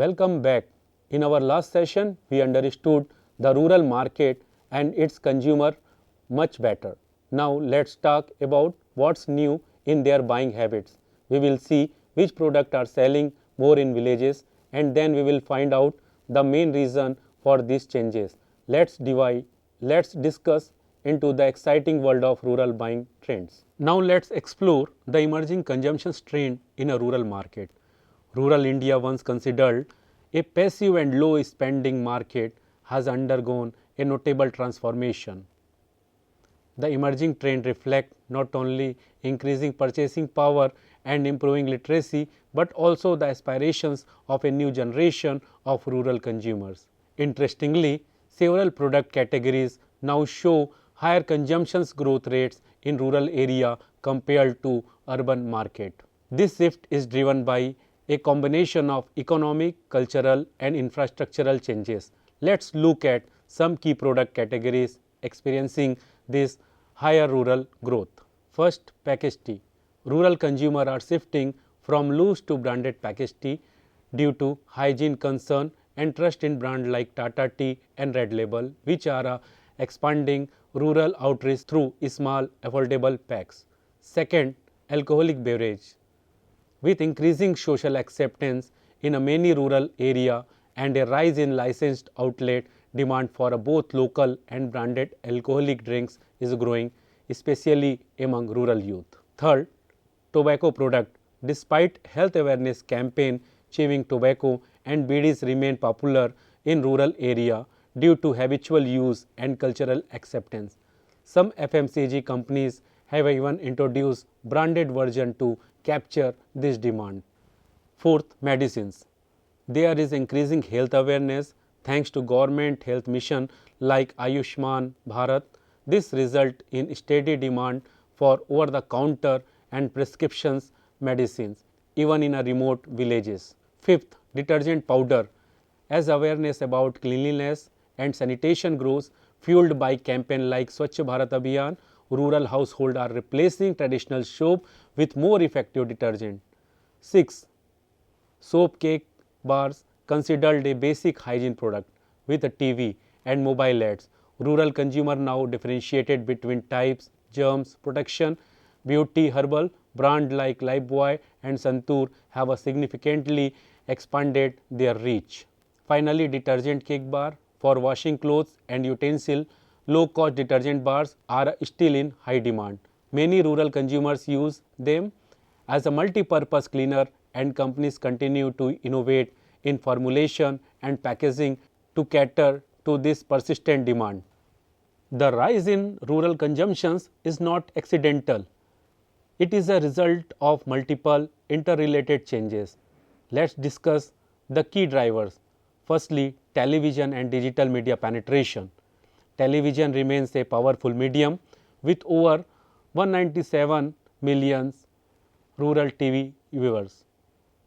Welcome back. In our last session, we understood the rural market and its consumer much better. Now let's talk about what's new in their buying habits. We will see which products are selling more in villages and then we will find out the main reason for these changes. Let's discuss into the exciting world of rural buying trends. Now let's explore the emerging consumption trend in a rural market. Rural India, once considered a passive and low spending market, has undergone a notable transformation. The emerging trend reflects not only increasing purchasing power and improving literacy, but also the aspirations of a new generation of rural consumers. Interestingly, several product categories now show higher consumption growth rates in rural area compared to urban market. This shift is driven by a combination of economic, cultural and infrastructural changes. Let's look at some key product categories experiencing this higher rural growth. First, packaged tea. Rural consumers are shifting from loose to branded packaged tea due to hygiene concern and trust in brands like Tata Tea and Red Label, which are expanding rural outreach through small, affordable packs. Second, alcoholic beverage. With increasing social acceptance in a many rural area and a rise in licensed outlet, demand for both local and branded alcoholic drinks is growing, especially among rural youth. Third, tobacco product. Despite health awareness campaign, chewing tobacco and bidis remain popular in rural area due to habitual use and cultural acceptance. Some FMCG companies have even introduced branded version to capture this demand. Fourth, medicines. There is increasing health awareness thanks to government health mission like Ayushman Bharat. This result in steady demand for over the counter and prescriptions medicines even in a remote villages. Fifth, detergent powder. As awareness about cleanliness and sanitation grows, fueled by campaign like Swachh Bharat Abhiyan, rural households are replacing traditional soap with more effective detergent. 6. Soap cake bars, considered a basic hygiene product with a TV and mobile ads. Rural consumer now differentiated between types, germs, protection, beauty, herbal. Brand like Lifebuoy and Santoor have a significantly expanded their reach. Finally, detergent cake bar for washing clothes and utensil. Low-cost detergent bars are still in high demand. Many rural consumers use them as a multi-purpose cleaner and companies continue to innovate in formulation and packaging to cater to this persistent demand. The rise in rural consumptions is not accidental. It is a result of multiple interrelated changes. Let's discuss the key drivers. Firstly, television and digital media penetration. Television remains a powerful medium with over 197 million rural TV viewers.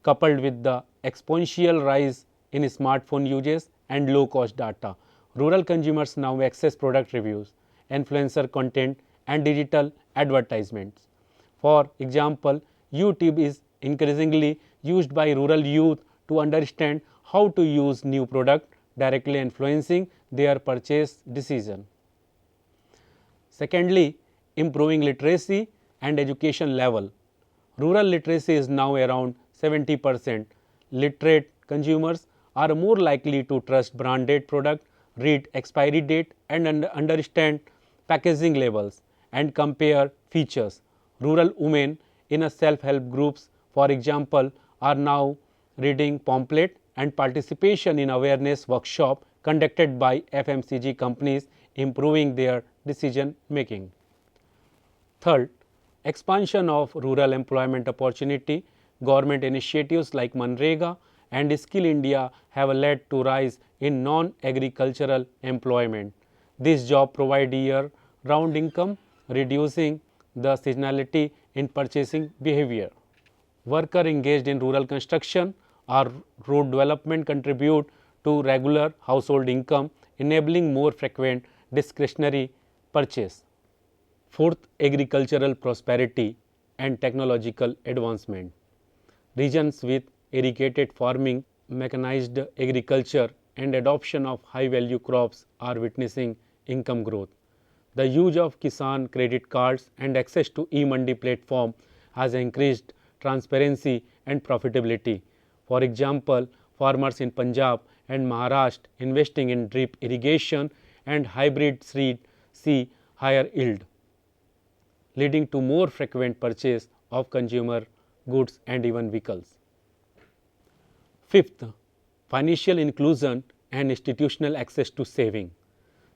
Coupled with the exponential rise in smartphone uses and low-cost data, rural consumers now access product reviews, influencer content and digital advertisements. For example, YouTube is increasingly used by rural youth to understand how to use new product, directly influencing their purchase decision. Secondly, improving literacy and education level. Rural literacy is now around 70%. Literate consumers are more likely to trust branded product, read expiry date and understand packaging labels and compare features. Rural women in a self-help groups, for example, are now reading pamphlet and participation in awareness workshop conducted by FMCG companies, improving their decision making. Third, expansion of rural employment opportunity. Government initiatives like Manrega and Skill India have led to rise in non-agricultural employment. This job provide year-round income, reducing the seasonality in purchasing behavior. Workers engaged in rural construction or road development contribute to regular household income, enabling more frequent discretionary purchase. Fourth, agricultural prosperity and technological advancement. Regions with irrigated farming mechanized agriculture and adoption of high value crops are witnessing income growth. The use of Kisan credit cards and access to e-Mandi platform has increased transparency and profitability. For example, farmers in Punjab and Maharashtra investing in drip irrigation and hybrid seed see higher yield, leading to more frequent purchase of consumer goods and even vehicles. Fifth, financial inclusion and institutional access to saving.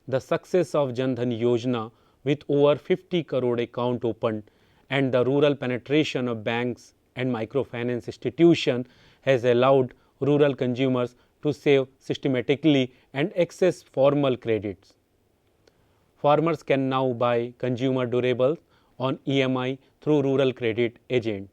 The success of Jan Dhan Yojana with over 50 crore account opened and the rural penetration of banks and microfinance institutions has allowed rural consumers to save systematically and access formal credits. Farmers can now buy consumer durables on EMI through rural credit agent.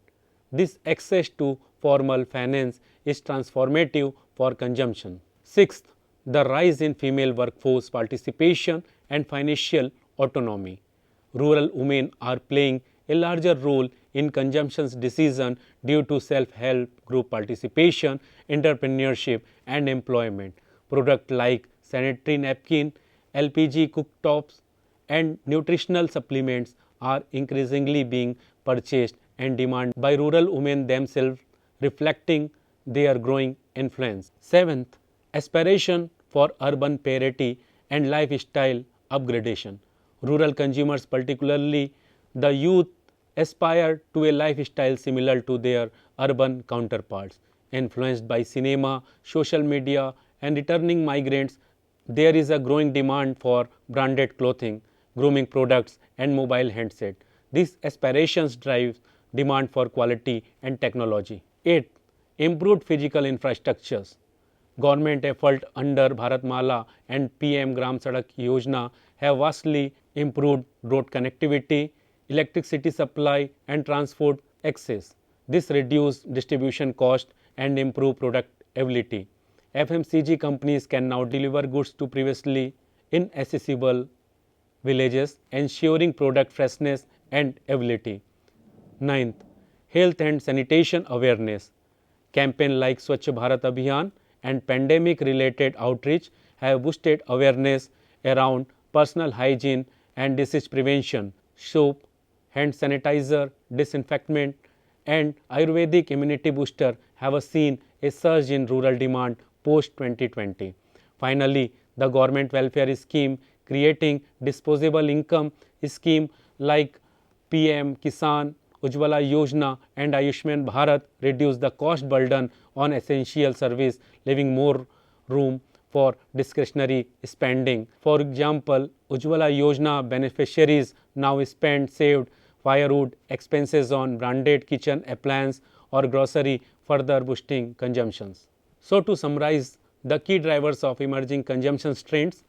This access to formal finance is transformative for consumption. Sixth, the rise in female workforce participation and financial autonomy. Rural women are playing a larger role in consumption decisions due to self-help group participation, entrepreneurship and employment. Products like sanitary napkin, LPG cooktops and nutritional supplements are increasingly being purchased and demanded by rural women themselves, reflecting their growing influence. Seventh, aspiration for urban parity and lifestyle upgradation. Rural consumers, particularly the youth, aspire to a lifestyle similar to their urban counterparts. Influenced by cinema, social media and returning migrants, there is a growing demand for branded clothing, grooming products and mobile handsets. These aspirations drive demand for quality and technology. 8. Improved physical infrastructures. Government effort under Bharatmala and PM Gram Sadak Yojana have vastly improved road connectivity, electricity supply and transport access. This reduced distribution cost and improved product availability. FMCG companies can now deliver goods to previously inaccessible villages, ensuring product freshness and availability. Ninth, health and sanitation awareness. Campaigns like Swachh Bharat Abhiyan and pandemic related outreach have boosted awareness around personal hygiene and disease prevention. Soap, hand sanitizer, disinfectant and Ayurvedic immunity booster have seen a surge in rural demand post 2020. Finally, the government welfare scheme creating disposable income scheme like PM Kisan, Ujjwala Yojana and Ayushman Bharat reduce the cost burden on essential service, leaving more room for discretionary spending. For example, Ujjwala Yojana beneficiaries now spend saved firewood expenses on branded kitchen appliance or grocery, further boosting consumptions. So to summarize the key drivers of emerging consumption trends,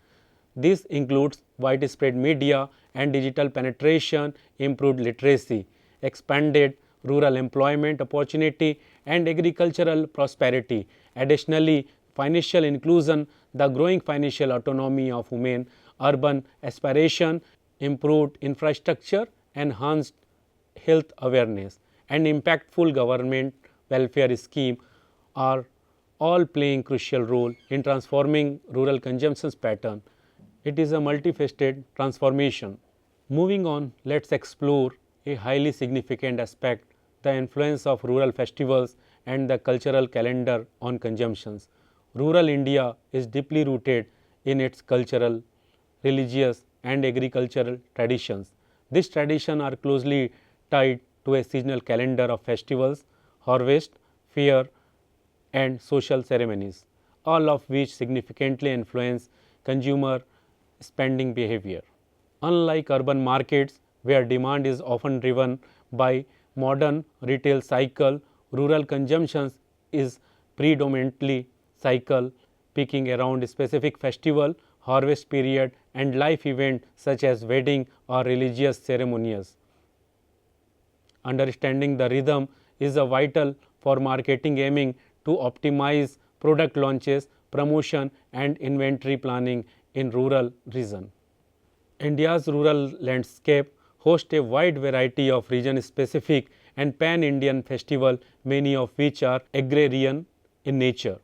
this includes widespread media and digital penetration, improved literacy, expanded rural employment opportunity and agricultural prosperity. Additionally, financial inclusion, the growing financial autonomy of women, urban aspiration, improved infrastructure, enhanced health awareness and impactful government welfare scheme are all playing crucial role in transforming rural consumption pattern. It is a multifaceted transformation. Moving on, let's explore a highly significant aspect, the influence of rural festivals and the cultural calendar on consumptions. Rural India is deeply rooted in its cultural, religious and agricultural traditions. These traditions are closely tied to a seasonal calendar of festivals, harvest, fair and social ceremonies, all of which significantly influence consumer spending behavior. Unlike urban markets where demand is often driven by modern retail cycle, rural consumption is predominantly cycle, peaking around specific festival, harvest period and life event such as wedding or religious ceremonies. Understanding the rhythm is a vital for marketing, aiming to optimize product launches, promotion and inventory planning in rural region. India's rural landscape hosts a wide variety of region-specific and pan-Indian festivals, many of which are agrarian in nature.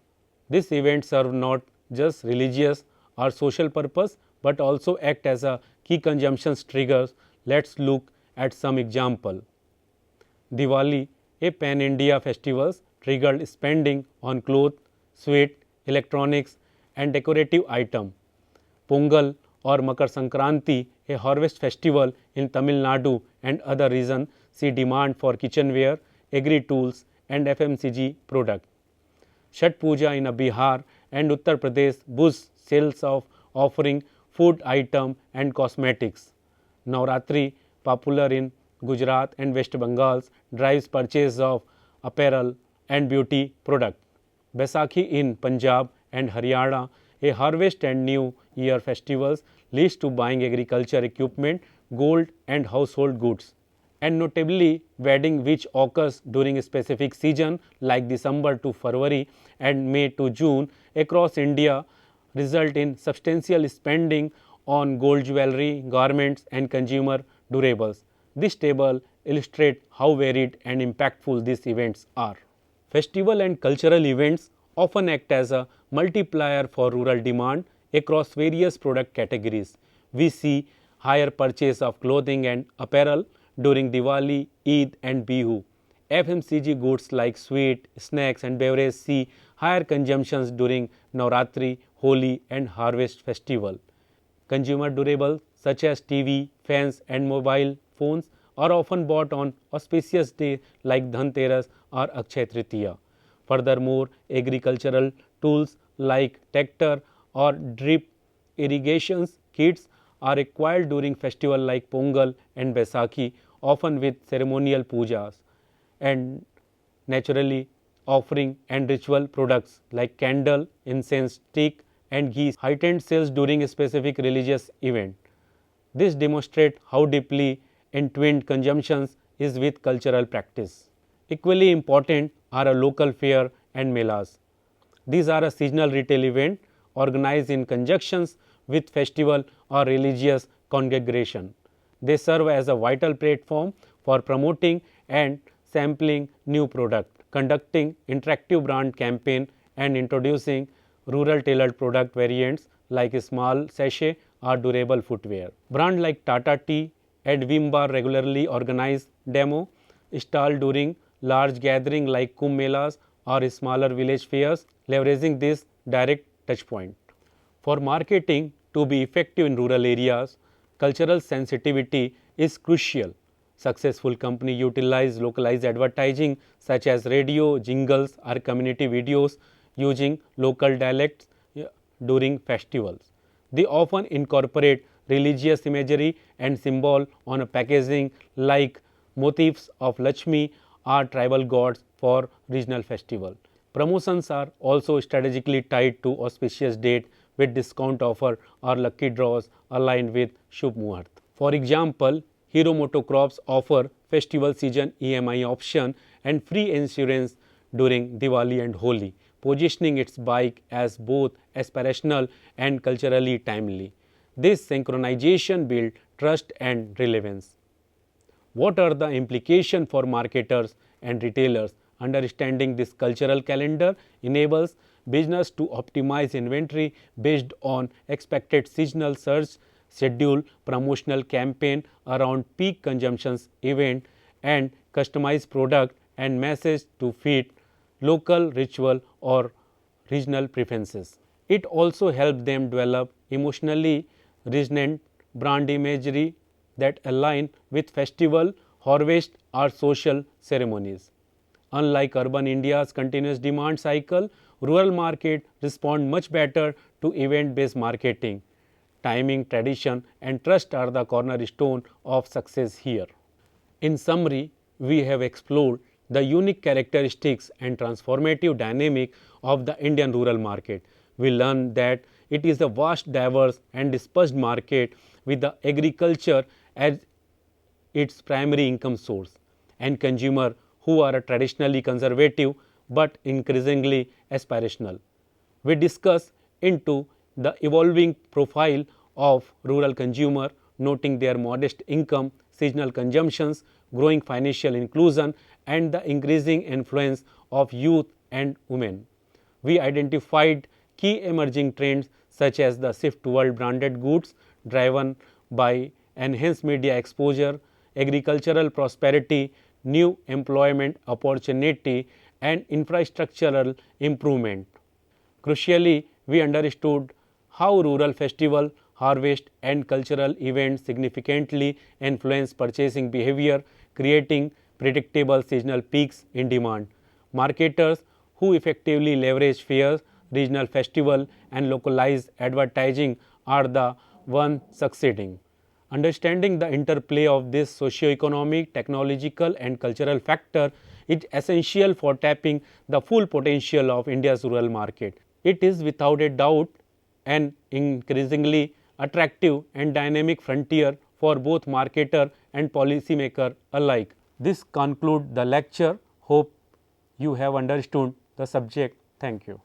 These events serve not just religious or social purpose, but also act as a key consumption triggers. Let's look at some example. Diwali, a pan-India festival, triggered spending on clothes, sweet, electronics and decorative items. Pongal or Makar Sankranti, a harvest festival in Tamil Nadu and other regions, see demand for kitchenware, agri tools and FMCG products. Chhath Puja in Bihar and Uttar Pradesh boosts sales of offering food item and cosmetics. Navratri, popular in Gujarat and West Bengal, drives purchase of apparel and beauty product. Baisakhi in Punjab and Haryana, a harvest and new year festivals, leads to buying agriculture equipment, gold and household goods. And notably, wedding which occurs during a specific season like December to February and May to June across India result in substantial spending on gold jewelry, garments and consumer durables. This table illustrates how varied and impactful these events are. Festival and cultural events often act as a multiplier for rural demand across various product categories. We see higher purchase of clothing and apparel during Diwali, Eid and Bihu. FMCG goods like sweet, snacks and beverages see higher consumptions during Navratri, Holi and Harvest festival. Consumer durables such as TV, fans and mobile phones are often bought on auspicious days like Dhanteras or Akshaya Tritiya. Furthermore, agricultural tools like tractor or drip irrigations kits are required during festivals like Pongal and Baisakhi, often with ceremonial pujas, and naturally offering and ritual products like candle, incense stick and ghee heightened sales during a specific religious event. This demonstrates how deeply entwined consumption is with cultural practice. Equally important are a local fair and melas. These are a seasonal retail event organized in conjunction with festival or religious congregation. They serve as a vital platform for promoting and sampling new product, conducting interactive brand campaign and introducing rural tailored product variants like a small sachet or durable footwear. Brand like Tata Tea and Vimbar regularly organize demo stall during large gathering like Kumbh Melas or smaller village fairs, leveraging this direct touchpoint. For marketing to be effective in rural areas, cultural sensitivity is crucial. Successful companies utilize localized advertising such as radio, jingles or community videos using local dialects during festivals. They often incorporate religious imagery and symbol on a packaging like motifs of Lakshmi or tribal gods for regional festival. Promotions are also strategically tied to auspicious date with discount offer or lucky draws aligned with Shubh Muhurt. For example, Hero Motocrops offer festival season EMI option and free insurance during Diwali and Holi, positioning its bike as both aspirational and culturally timely. This synchronization builds trust and relevance. What are the implications for marketers and retailers? Understanding this cultural calendar enables business to optimize inventory based on expected seasonal surge, schedule promotional campaign around peak consumptions event and customize product and message to fit local ritual or regional preferences. It also helps them develop emotionally resonant brand imagery that align with festival, harvest or social ceremonies. Unlike urban India's continuous demand cycle, rural market respond much better to event-based marketing. Timing, tradition and trust are the cornerstone of success here. In summary, we have explored the unique characteristics and transformative dynamic of the Indian rural market. We learned that it is a vast, diverse and dispersed market with the agriculture as its primary income source and consumer who are traditionally conservative but increasingly aspirational. We discuss into the evolving profile of rural consumer, noting their modest income, seasonal consumptions, growing financial inclusion and the increasing influence of youth and women. We identified key emerging trends such as the shift toward branded goods driven by enhanced media exposure, agricultural prosperity, new employment opportunity and infrastructural improvement. Crucially, we understood how rural festival, harvest and cultural events significantly influence purchasing behavior, creating predictable seasonal peaks in demand. Marketers who effectively leverage fairs, regional festival and localized advertising are the ones succeeding. Understanding the interplay of this socio-economic, technological and cultural factor is essential for tapping the full potential of India's rural market. It is without a doubt an increasingly attractive and dynamic frontier for both marketer and policymaker alike. This concludes the lecture. Hope you have understood the subject. Thank you.